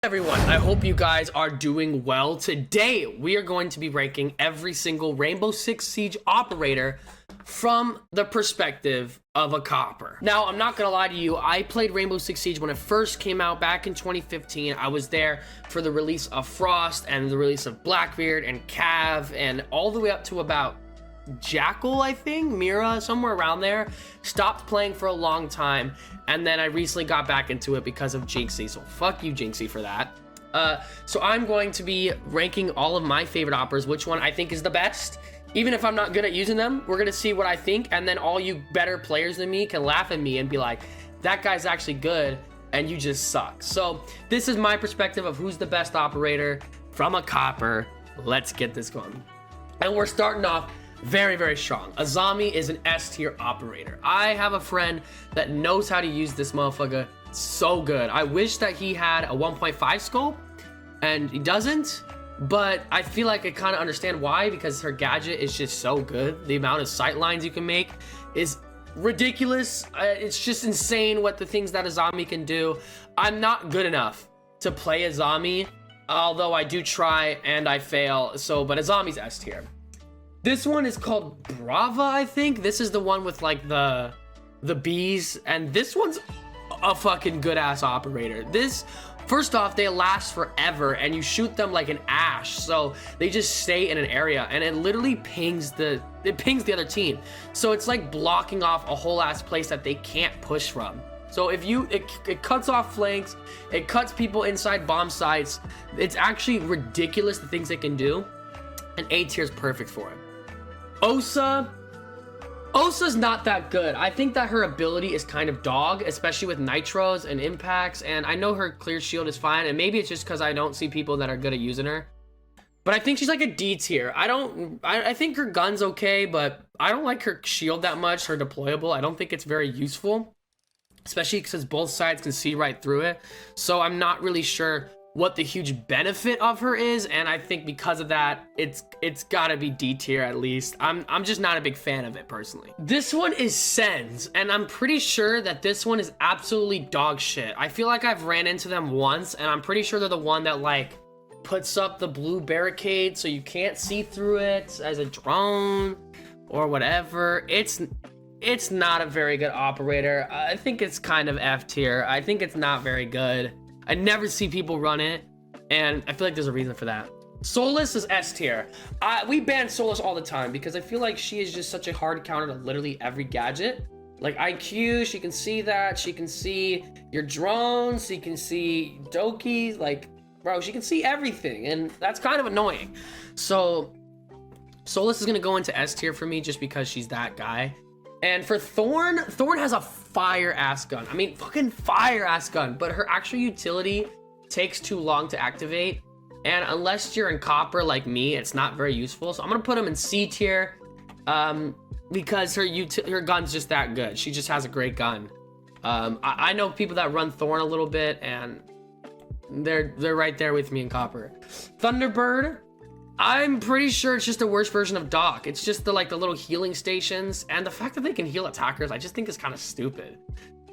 Everyone, I hope you guys are doing well. Today we are going to be ranking every single Rainbow Six Siege operator from the perspective of a copper. Now, I'm not gonna lie to you, I played Rainbow Six Siege when it first came out back in 2015. I was there for the release of Frost and the release of Blackbeard and Cav and all the way up to about Jackal, I think, Mira, somewhere around there. Stopped playing for a long time, and then I recently got back into it because of Jinxie, so fuck you, Jinxie, for that. So I'm going to be ranking all of my favorite operas, which one I think is the best. Even if I'm not good at using them, we're gonna see what I think, and then all you better players than me can laugh at me and be like, that guy's actually good, and you just suck. So this is my perspective of who's the best operator from a copper. Let's get this going. And we're starting off very, very strong. Azami is an S tier operator. I have a friend that knows how to use this motherfucker so good. I wish that he had a 1.5 scope, and he doesn't, but I feel like I kind of understand why, because her gadget is just so good. The amount of sight lines you can make is ridiculous. It's just insane what the things that Azami can do. I'm not good enough to play Azami, although I do try and I fail. So, but Azami's S tier. This one is called Brava, I think. This is the one with like the bees, and this one's a fucking good ass operator. This, first off, they last forever, and you shoot them like an ash, so they just stay in an area, and it literally pings the other team. So it's like blocking off a whole ass place that they can't push from. So if it cuts off flanks, it cuts people inside bomb sites. It's actually ridiculous the things it can do, and A tier is perfect for it. Osa's not that good. I think that her ability is kind of dog, especially with nitros and impacts, and I know her clear shield is fine, and maybe it's just because I don't see people that are good at using her, but I think she's like a D tier. I think her gun's okay, but I don't like her shield that much. Her deployable, I don't think it's very useful, especially because both sides can see right through it, so I'm not really sure what the huge benefit of her is, and I think because of that, it's gotta be D tier at least. I'm just not a big fan of it personally. This one is Sens, and I'm pretty sure that this one is absolutely dog shit. I feel like I've ran into them once, and I'm pretty sure they're the one that like puts up the blue barricade so you can't see through it as a drone or whatever. It's not a very good operator. I think it's kind of F tier. I think it's not very good. I never see people run it, and I feel like there's a reason for that. Solus is S tier. We ban Solus all the time because I feel like she is just such a hard counter to literally every gadget. Like IQ, she can see that. She can see your drones. She can see Dokis. Like, bro, she can see everything, and that's kind of annoying. So Solus is gonna go into S tier for me just because she's that guy. And for Thorn has a fire ass gun. I mean, fucking fire ass gun, but her actual utility takes too long to activate. And unless you're in copper like me, it's not very useful. So I'm gonna put him in C tier because her gun's just that good. She just has a great gun. I know people that run Thorn a little bit, and they're right there with me in copper. Thunderbird, I'm pretty sure it's just a worse version of Doc. It's just the little healing stations, and the fact that they can heal attackers, I just think is kind of stupid.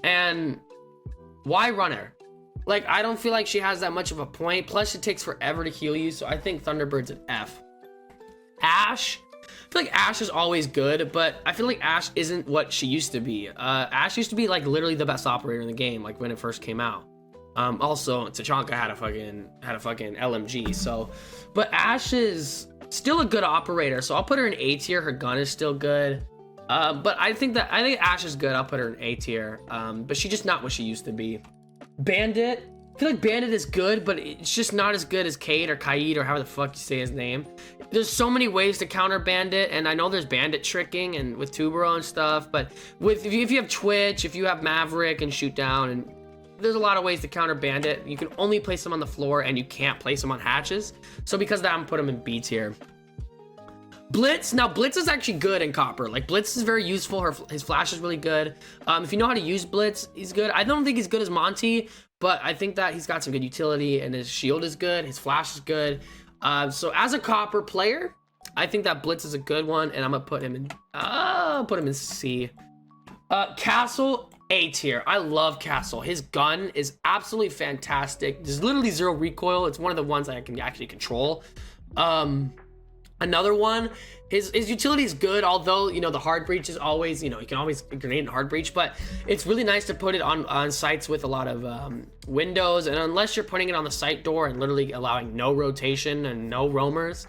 And why run her? Like, I don't feel like she has that much of a point. Plus, it takes forever to heal you, so I think Thunderbird's an F. Ash, I feel like Ash is always good, but I feel like Ash isn't what she used to be. Ash used to be like literally the best operator in the game, like when it first came out. Also, Tachanka had a fucking LMG, so, but Ash is still a good operator, so I'll put her in A tier. Her gun is still good, but I think Ash is good. I'll put her in A tier, but she's just not what she used to be. Bandit, I feel like Bandit is good, but it's just not as good as Cade or Kaid or however the fuck you say his name. There's so many ways to counter Bandit, and I know there's Bandit tricking and with Tubero and stuff, but if you have Twitch, if you have Maverick and Shoot Down, and there's a lot of ways to counter Bandit. You can only place them on the floor, and you can't place them on hatches. So because of that, I'm gonna put him in B tier. Blitz, now Blitz is actually good in copper. Like, Blitz is very useful. His flash is really good. If you know how to use Blitz, he's good. I don't think he's good as Monty, but I think that he's got some good utility, and his shield is good. His flash is good. So as a copper player, I think that Blitz is a good one, and I'm gonna put him in, C. Castle, A tier. I love Castle. His gun is absolutely fantastic. There's literally 0 recoil. It's one of the ones I can actually control. Another one, his utility is good, although, you know, the hard breach is always, you know, you can always grenade and hard breach, but it's really nice to put it on sites with a lot of windows, and unless you're putting it on the site door and literally allowing no rotation and no roamers,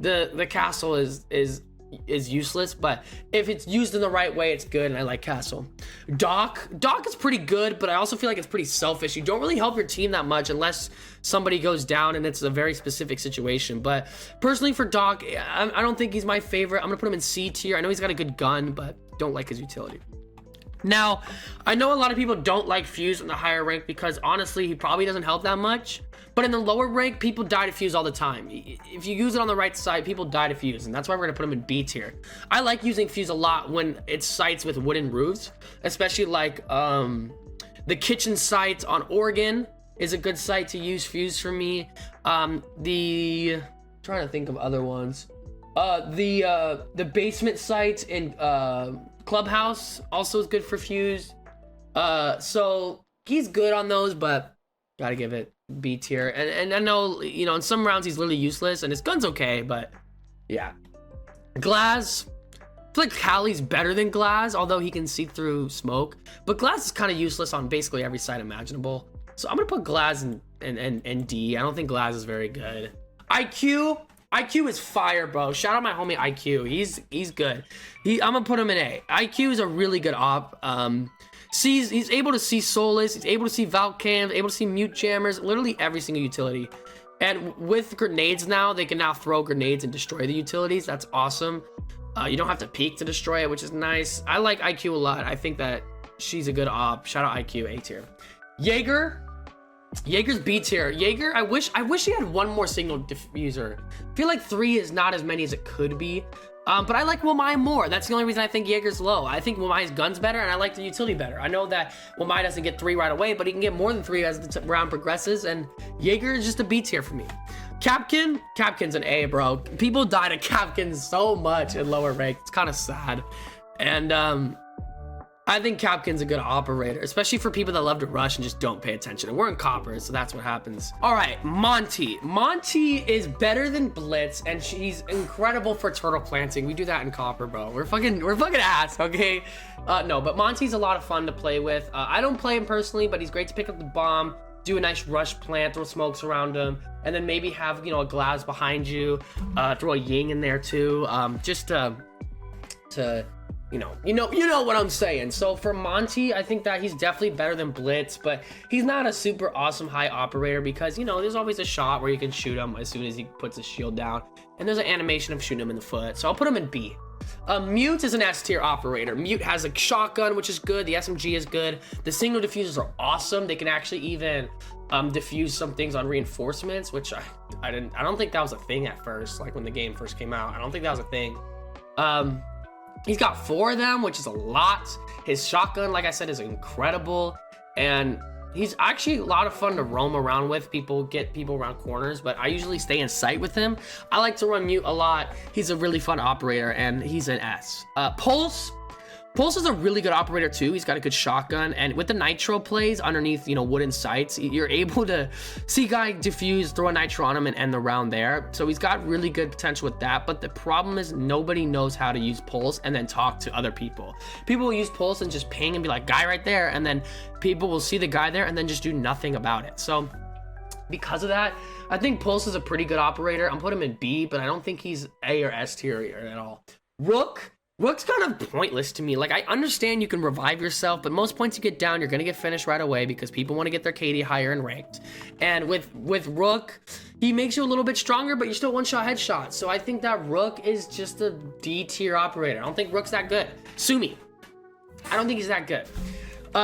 the Castle is useless. But if it's used in the right way, it's good, and I like Castle. Doc is pretty good, but I also feel like it's pretty selfish. You don't really help your team that much unless somebody goes down and it's a very specific situation. But personally for Doc, I don't think he's my favorite. I'm gonna put him in C tier. I know he's got a good gun, but don't like his utility. Now, I know a lot of people don't like Fuse in the higher rank because honestly, he probably doesn't help that much. But in the lower rank, people die to Fuse all the time. If you use it on the right side, people die to Fuse, and that's why we're gonna put him in B tier. I like using Fuse a lot when it's sites with wooden roofs, especially like the kitchen site on Oregon is a good site to use Fuse for me. Trying to think of other ones. The basement site in Clubhouse also is good for Fuse. So he's good on those, but gotta give it B tier. And I know, you know, in some rounds he's literally useless and his gun's okay, but yeah. Glaz, I feel like Callie's better than Glaz, although he can see through smoke, but Glaz is kind of useless on basically every side imaginable. So I'm gonna put Glaz in D. I don't think Glaz is very good. IQ is fire, bro. Shout out my homie IQ. He's good. I'm gonna put him in A. IQ is a really good op. He's able to see Solus, he's able to see Valk Cams, able to see Mute Jammers, literally every single utility. And with grenades now, they can now throw grenades and destroy the utilities. That's awesome. You don't have to peek to destroy it, which is nice. I like IQ a lot. I think that she's a good op. Shout out IQ, A tier. Jaeger's B tier. Jaeger, I wish he had one more signal diffuser. I feel like 3 is not as many as it could be. But I like Wamai more. That's the only reason I think Jaeger's low. I think Wamai's gun's better, and I like the utility better. I know that Wamai doesn't get 3 right away, but he can get more than 3 as the round progresses, and Jaeger is just a B tier for me. Capkin's an A, bro. People die to Capkin so much in lower rank. It's kind of sad. And I think Capkin's a good operator, especially for people that love to rush and just don't pay attention. And we're in copper, so that's what happens. All right, Monty. Monty is better than Blitz, and she's incredible for turtle planting. We do that in copper, bro. We're fucking ass, okay? No, but Monty's a lot of fun to play with. I don't play him personally, but he's great to pick up the bomb, do a nice rush plant, throw smokes around him, and then maybe have, you know, a Glaz behind you, throw a Ying in there too, just to you know what I'm saying. So for Monty, I think that he's definitely better than Blitz, but he's not a super awesome high operator because, you know, there's always a shot where you can shoot him as soon as he puts his shield down, and there's an animation of shooting him in the foot. So I'll put him in B. Mute is an S tier operator. Mute has a shotgun, which is good. The SMG is good. The single diffusers are awesome. They can actually even diffuse some things on reinforcements, which I don't think that was a thing at first, like when the game first came out. I don't think that was a thing. He's got 4 of them, which is a lot. His shotgun, like I said, is incredible. And he's actually a lot of fun to roam around with. Get people around corners, but I usually stay in sight with him. I like to run Mute a lot. He's a really fun operator, and he's an S. Pulse is a really good operator too. He's got a good shotgun, and with the nitro plays underneath, you know, wooden sights, you're able to see guy diffuse, throw a nitro on him, and end the round there. So he's got really good potential with that. But the problem is nobody knows how to use Pulse and then talk to other people. People will use Pulse and just ping and be like, guy right there, and then people will see the guy there and then just do nothing about it. So because of that, I think Pulse is a pretty good operator. I'm putting him in B, but I don't think he's A or S tier at all. Rook's kind of pointless to me. Like, I understand you can revive yourself, but most points you get down, you're gonna get finished right away because people want to get their KD higher and ranked. And with Rook, he makes you a little bit stronger, but you're still one-shot headshot. So I think that Rook is just a D tier operator. I don't think Rook's that good. Sumi, I don't think he's that good.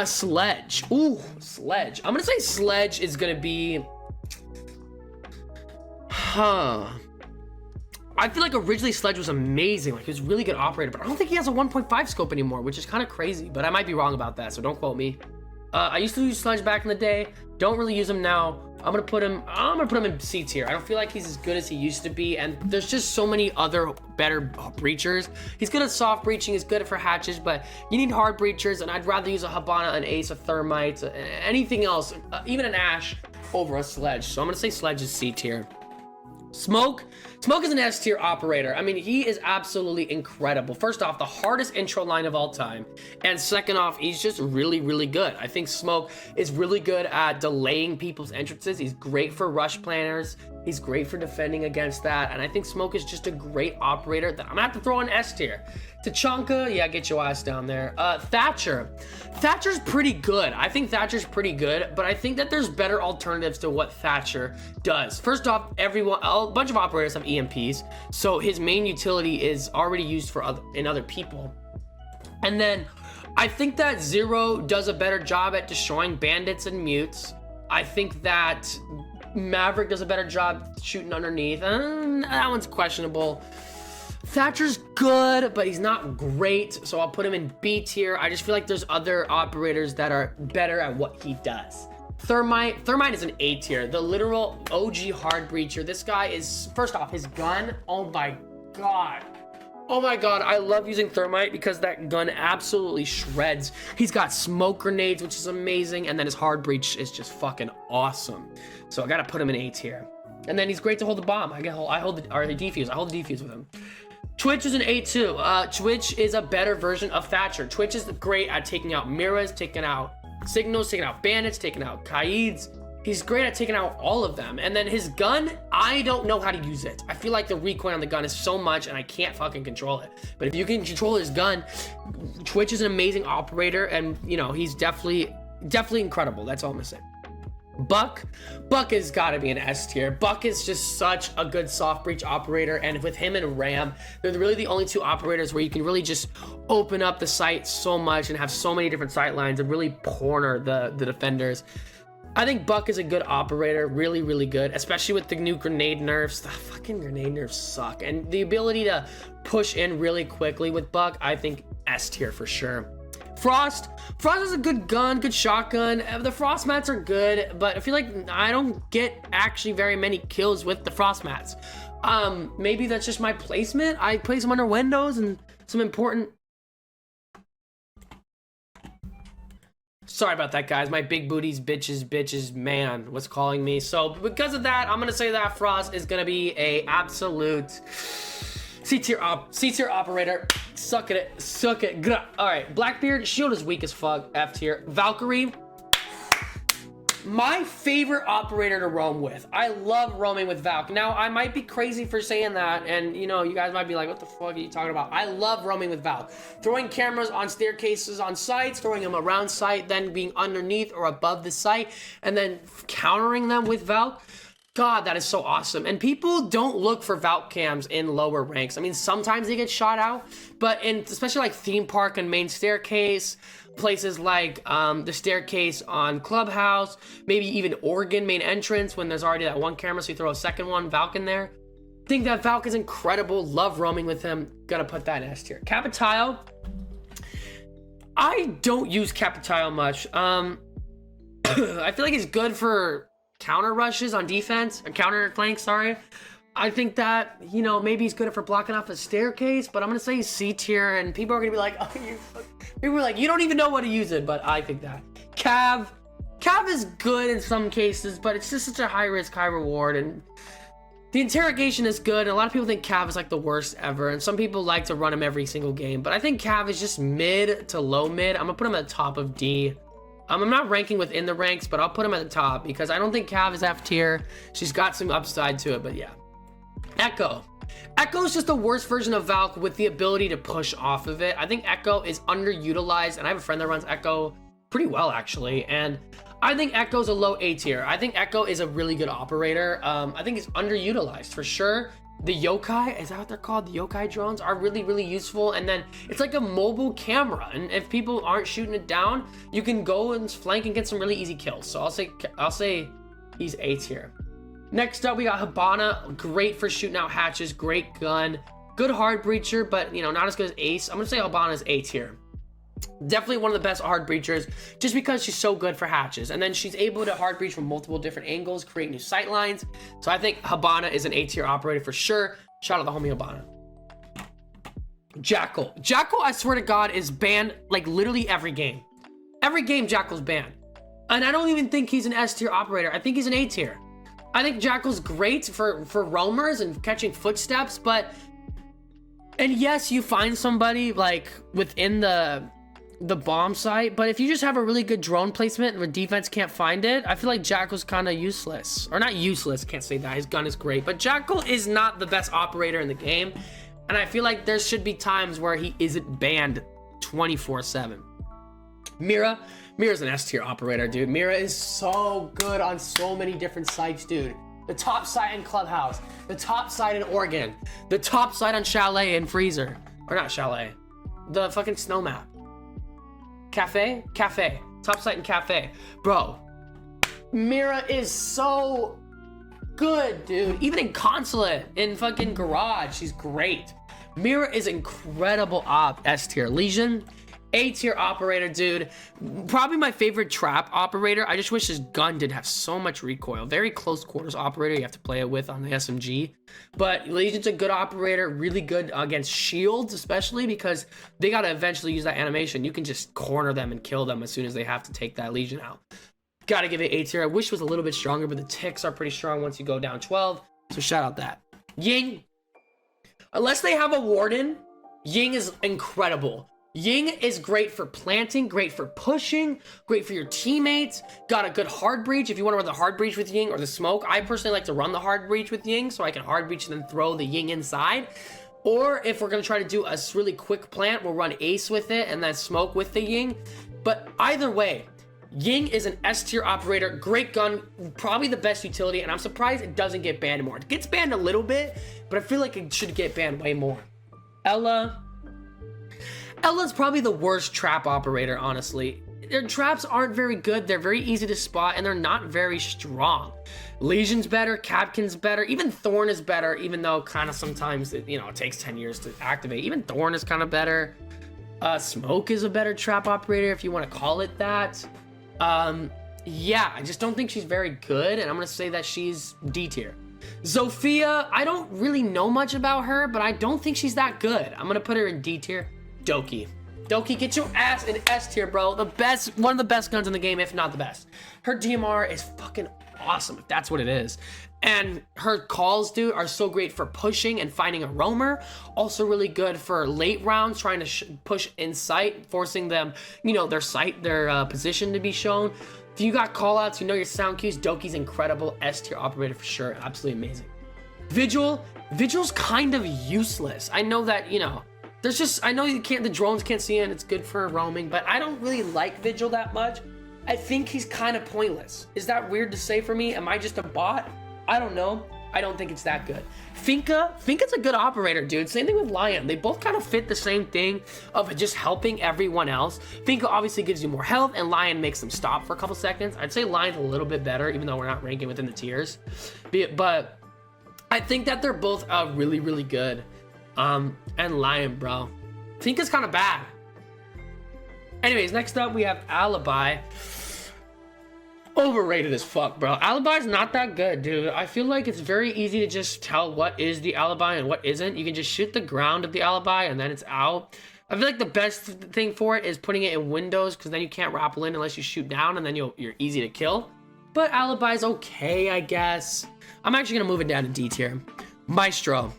Sledge. Ooh, Sledge. I'm gonna say Sledge is gonna be, I feel like originally Sledge was amazing. Like, he was a really good operator, but I don't think he has a 1.5 scope anymore, which is kind of crazy, but I might be wrong about that, so don't quote me. I used to use Sledge back in the day. Don't really use him now. I'm gonna put him in C tier. I don't feel like he's as good as he used to be, and there's just so many other better breachers. He's good at soft breaching, he's good for hatches, but you need hard breachers, and I'd rather use a Hibana, an Ace, a Thermite, anything else, even an Ash over a Sledge. So I'm gonna say Sledge is C tier. Smoke is an S tier operator. I mean, he is absolutely incredible. First off, the hardest intro line of all time, and second off, he's just really, really good. I think Smoke is really good at delaying people's entrances. He's great for rush planners. He's great for defending against that, and I think Smoke is just a great operator that I'm gonna have to throw in S tier. Tachanka, yeah, get your ass down there. Thatcher's pretty good. I think Thatcher's pretty good, but I think that there's better alternatives to what Thatcher does. First off, a bunch of operators have EMPs, so his main utility is already used for other people. And then I think that Zero does a better job at destroying bandits and mutes. I think that Maverick does a better job shooting underneath. That one's questionable. Thatcher's good, but he's not great, so I'll put him in B tier. I just feel like there's other operators that are better at what he does. Thermite is an A tier, the literal OG hard breacher. This guy is, first off, his gun, oh my god, I love using Thermite because that gun absolutely shreds. He's got smoke grenades, which is amazing, and then his hard breach is just fucking awesome. So I gotta put him in A tier. And then he's great to hold the bomb. I hold the defuse with him. Twitch is an A2. Twitch is a better version of Thatcher. Twitch is great at taking out mirrors, taking out signals, taking out bandits, taking out Kaids. He's great at taking out all of them. And then his gun, I don't know how to use it. I feel like the recoil on the gun is so much and I can't fucking control it. But if you can control his gun, Twitch is an amazing operator, and you know, he's definitely incredible. That's all I'm gonna say. Buck has got to be an S tier. Buck is just such a good soft breach operator, and with him and Ram, they're really the only two operators where you can really just open up the site so much and have so many different sight lines and really corner the defenders. I think Buck is a good operator, really, really good, especially with the new grenade nerfs. The fucking grenade nerfs suck, and the ability to push in really quickly with Buck, I think S tier for sure. Frost is a good gun, good shotgun. The Frost mats are good, but I feel like I don't get actually very many kills with the Frost mats. Maybe that's just my placement. I place them under windows and some important... Sorry about that, guys. My big booties, bitches, man was calling me. So because of that, I'm gonna say that Frost is gonna be a absolute C tier operator. Suck it. All right, Blackbeard, shield is weak as fuck. F tier. Valkyrie, my favorite operator to roam with. I love roaming with Valk. Now, I might be crazy for saying that, and you know, you guys might be like, what the fuck are you talking about? I love roaming with Valk. Throwing cameras on staircases on sites, throwing them around site, then being underneath or above the site, and then countering them with Valk. God, that is so awesome. And people don't look for Valk cams in lower ranks. I mean, sometimes they get shot out, but especially like theme park and main staircase, places like the staircase on Clubhouse, maybe even Oregon main entrance when there's already that one camera, so you throw a second one, Valk in there. Think that Valk is incredible. Love roaming with him. Gotta put that in S tier. Capitile, I don't use Capitile much. I feel like he's good for counter rushes on defense, or counter flanks, sorry. I think that, you know, maybe he's good for blocking off a staircase, but I'm gonna say he's C tier, and people are gonna be like, oh, people are like, you don't even know what to use it, but I think that. Cav is good in some cases, but it's just such a high risk, high reward, and the interrogation is good, and a lot of people think Cav is like the worst ever, and some people like to run him every single game, but I think Cav is just mid to low mid. I'm gonna put him at the top of D. I'm not ranking within the ranks, but I'll put him at the top because I don't think Cav is F tier. She's got some upside to it, but yeah. Echo is just the worst version of Valk with the ability to push off of it. I think Echo is underutilized, and I have a friend that runs Echo pretty well, actually, and I think Echo's a low A tier. I think Echo is a really good operator. I think it's underutilized for sure. The yokai, is that what they're called? The yokai drones are really, really useful. And then it's like a mobile camera. And if people aren't shooting it down, you can go and flank and get some really easy kills. So I'll say he's A tier. Next up, we got Hibana. Great for shooting out hatches. Great gun. Good hard breacher, but you know, not as good as Ace. I'm gonna say Hibana is A tier. Definitely one of the best hard breachers, just because she's so good for hatches. And then she's able to hard breach from multiple different angles, create new sight lines. So I think Hibana is an A tier operator for sure. Shout out to the homie Hibana. Jackal. Jackal, I swear to God, is banned like literally every game. Every game Jackal's banned. And I don't even think he's an S tier operator. I think he's an A tier. I think Jackal's great for roamers and catching footsteps, but... And yes, you find somebody like within the bomb site, but if you just have a really good drone placement where defense can't find it, I feel like Jackal's kind of useless. Or not useless, can't say that, his gun is great, but Jackal is not the best operator in the game, and I feel like there should be times where he isn't banned 24/7. Mira's an S tier operator, dude. Mira is so good on so many different sites, dude. The top site in Clubhouse, the top site in Oregon, the top site on Chalet and Freezer, or not Chalet, the fucking snow map. Cafe, top site in Cafe, bro. Mira is so good, dude. Even in Consulate, in fucking Garage, she's great. Mira is incredible op, S tier. Legion, A tier operator, dude. Probably my favorite trap operator. I just wish his gun didn't have so much recoil. Very close quarters operator you have to play it with on the SMG. But Legion's a good operator, really good against shields, especially because they gotta eventually use that animation. You can just corner them and kill them as soon as they have to take that Legion out. Gotta give it A tier. I wish it was a little bit stronger, but the ticks are pretty strong once you go down 12. So shout out that. Ying. Unless they have a warden, Ying is incredible. Ying is great for planting, great for pushing, great for your teammates. Got a good hard breach if you want to run the hard breach with Ying or the smoke. I personally like to run the hard breach with Ying so I can hard breach and then throw the Ying inside. Or if we're going to try to do a really quick plant, we'll run ace with it and then smoke with the Ying. But either way, Ying is an S tier operator, great gun, probably the best utility, and I'm surprised it doesn't get banned more. It gets banned a little bit, but I feel like it should get banned way more. Ella's probably the worst trap operator, honestly. Their traps aren't very good, they're very easy to spot, and they're not very strong. Legion's better, Capkin's better, even Thorn is better, even though kind of sometimes it takes 10 years to activate. Even Thorn is kind of better. Smoke is a better trap operator, if you want to call it that. Yeah, I just don't think she's very good, and I'm gonna say that she's D tier. Zofia, I don't really know much about her, but I don't think she's that good. I'm gonna put her in D tier. Doki, get your ass in S tier, bro. One of the best guns in the game, if not the best. Her DMR is fucking awesome, if that's what it is. And her calls, dude, are so great for pushing and finding a roamer. Also really good for late rounds, trying to push in sight, forcing them, their position to be shown. If you got callouts, you know your sound cues, Doki's incredible. S tier operator for sure, absolutely amazing. Vigil's kind of useless. I know that, I know the drones can't see it and it's good for roaming, but I don't really like Vigil that much. I think he's kind of pointless. Is that weird to say for me? Am I just a bot? I don't know. I don't think it's that good. Finka's a good operator, dude. Same thing with Lion. They both kind of fit the same thing of just helping everyone else. Finka obviously gives you more health, and Lion makes them stop for a couple seconds. I'd say Lion's a little bit better, even though we're not ranking within the tiers. But I think that they're both really, really good. And Lion, bro. Finka's kind of bad. Anyways, next up we have Alibi. Overrated as fuck, bro. Alibi's not that good, dude. I feel like it's very easy to just tell what is the alibi and what isn't. You can just shoot the ground of the alibi and then it's out. I feel like the best thing for it is putting it in windows, because then you can't rappel in unless you shoot down, and then you're easy to kill. But Alibi's okay, I guess. I'm actually gonna move it down to D tier. Maestro.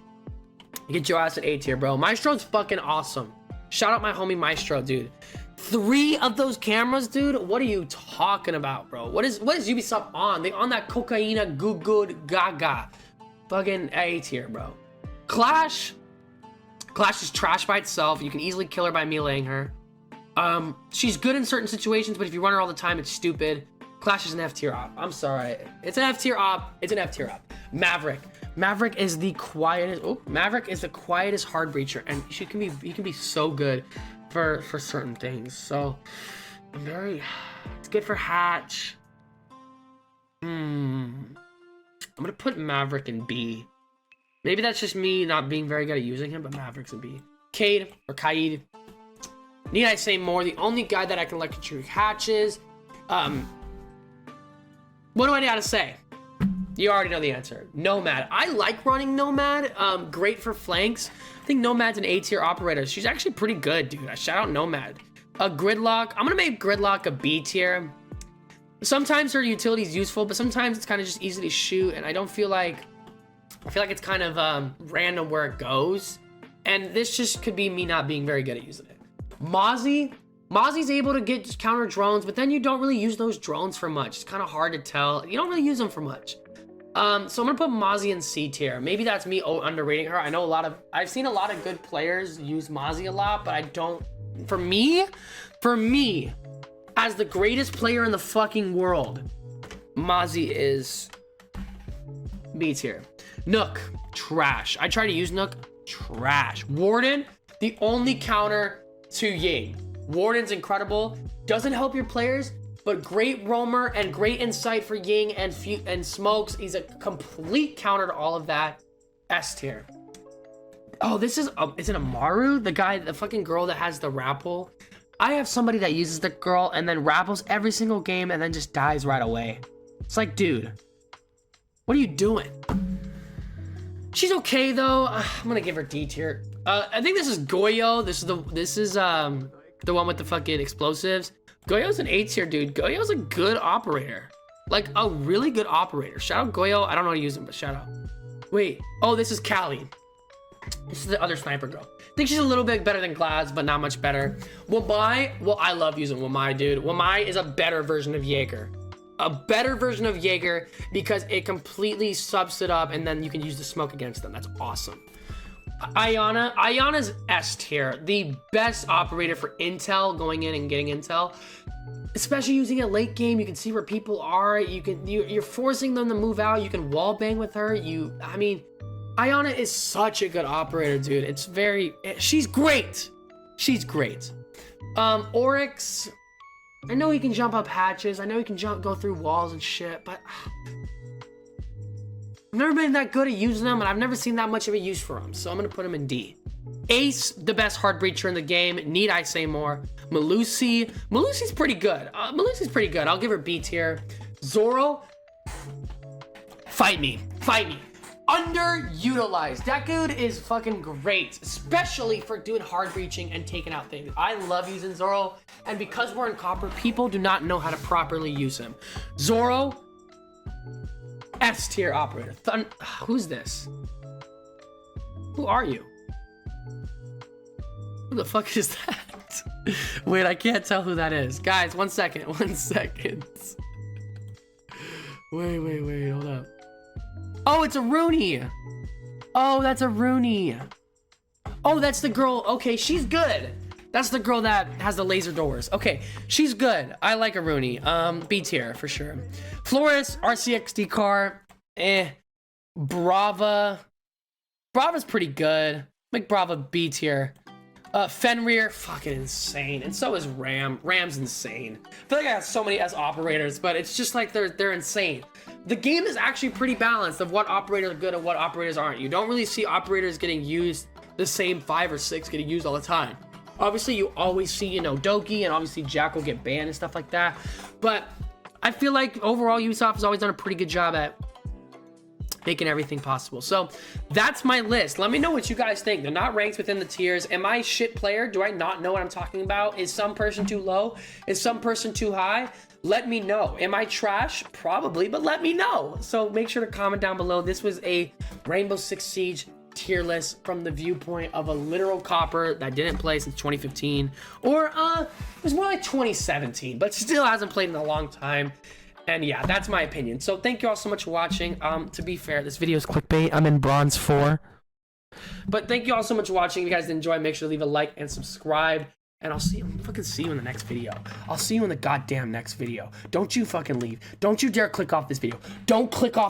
Get your ass at A tier, bro. Maestro's fucking awesome. Shout out my homie Maestro, dude. 3 of those cameras, dude? What are you talking about, bro? What is Ubisoft on? They on that cocaina goo good gaga. Fucking A tier, bro. Clash is trash by itself. You can easily kill her by meleeing her. She's good in certain situations, but if you run her all the time, it's stupid. Clash is an F tier op. I'm sorry. It's an F tier op. It's an F tier op. Maverick is the quietest. Oh, Maverick is the quietest hard breacher, and he can be so good for certain things. So it's good for hatch. I'm gonna put Maverick in B. Maybe that's just me not being very good at using him, but Maverick's in B. Cade or Kaid. Need I say more? The only guy that I can electrocute hatches. What do I gotta say? You already know the answer. Nomad. I like running Nomad. Great for flanks. I think Nomad's an A tier operator. She's actually pretty good, dude. I shout out Nomad. Gridlock. I'm gonna make Gridlock a B tier. Sometimes her utility is useful, but sometimes it's kind of just easy to shoot, and I feel like it's kind of random where it goes. And this just could be me not being very good at using it. Mozzie's able to get counter drones, but then you don't really use those drones for much. It's kind of hard to tell. You don't really use them for much. So I'm gonna put Mozzie in C tier. Maybe that's me underrating her. I know I've seen a lot of good players use Mozzie a lot, but I don't, for me, as the greatest player in the fucking world, Mozzie is B tier. Nook, trash. I try to use Nook, trash. Warden, the only counter to Ying. Warden's incredible, doesn't help your players, but great roamer and great insight for Ying and smokes. He's a complete counter to all of that. S tier. Oh, is it Amaru? The fucking girl that has the rappel? I have somebody that uses the girl and then rappels every single game and then just dies right away. It's like, dude, what are you doing? She's okay though. I'm gonna give her D tier. I think this is Goyo. This is the one with the fucking explosives. Goyo's an A tier, dude. Goyo's a good operator. Like, a really good operator. Shout out Goyo. I don't know how to use him, but shout out. Wait. Oh, this is Callie. This is the other sniper girl. I think she's a little bit better than Glads, but not much better. Wamai. Well, I love using Wamai, dude. Wamai is a better version of Jaeger. A better version of Jaeger because it completely subs it up and then you can use the smoke against them. That's awesome. Ayana's S tier, the best operator for intel, going in and getting intel, especially using it late game. You can see where people are. You're forcing them to move out. You can wall bang with her. I mean, Ayana is such a good operator, dude. She's great. She's great. Oryx, I know he can jump up hatches. I know he can go through walls and shit, but I've never been that good at using them, and I've never seen that much of a use for them, so I'm gonna put him in D. Ace, the best hard breacher in the game. Need I say more? Malusi's pretty good. I'll give her B tier. Zoro, fight me. Underutilized. That dude is fucking great, especially for doing hard breaching and taking out things. I love using Zoro, and because we're in copper, people do not know how to properly use him. Zoro, S tier operator. Who's this? Who are you? Who the fuck is that? Wait, I can't tell who that is. Guys, 1 second. Wait, hold up. Oh, it's Aruni. Oh, that's Aruni. Oh, that's the girl. Okay, she's good. That's the girl that has the laser doors. Okay, she's good. I like Aruni. B tier for sure. Flores, RCXD car. Brava's pretty good. Make Brava B tier. Fenrir, fucking insane. And so is Ram. Ram's insane. I feel like I have so many S operators, but it's just like they're insane. The game is actually pretty balanced of what operators are good and what operators aren't. You don't really see operators getting used, the same 5 or 6 getting used all the time. Obviously, you always see, Doki and obviously Jack will get banned and stuff like that. But I feel like overall, Ubisoft has always done a pretty good job at making everything possible. So that's my list. Let me know what you guys think. They're not ranked within the tiers. Am I a shit player? Do I not know what I'm talking about? Is some person too low? Is some person too high? Let me know. Am I trash? Probably, but let me know. So make sure to comment down below. This was a Rainbow Six Siege tier list from the viewpoint of a literal copper that didn't play since 2015, or it was more like 2017, but still hasn't played in a long time. And yeah, that's my opinion. So thank you all so much for watching. To be fair, this video is clickbait. I'm in bronze 4. But thank you all so much for watching. If you guys did enjoy, make sure to leave a like and subscribe. And I'll fucking see you in the next video. I'll see you in the goddamn next video. Don't you fucking leave. Don't you dare click off this video. Don't click off.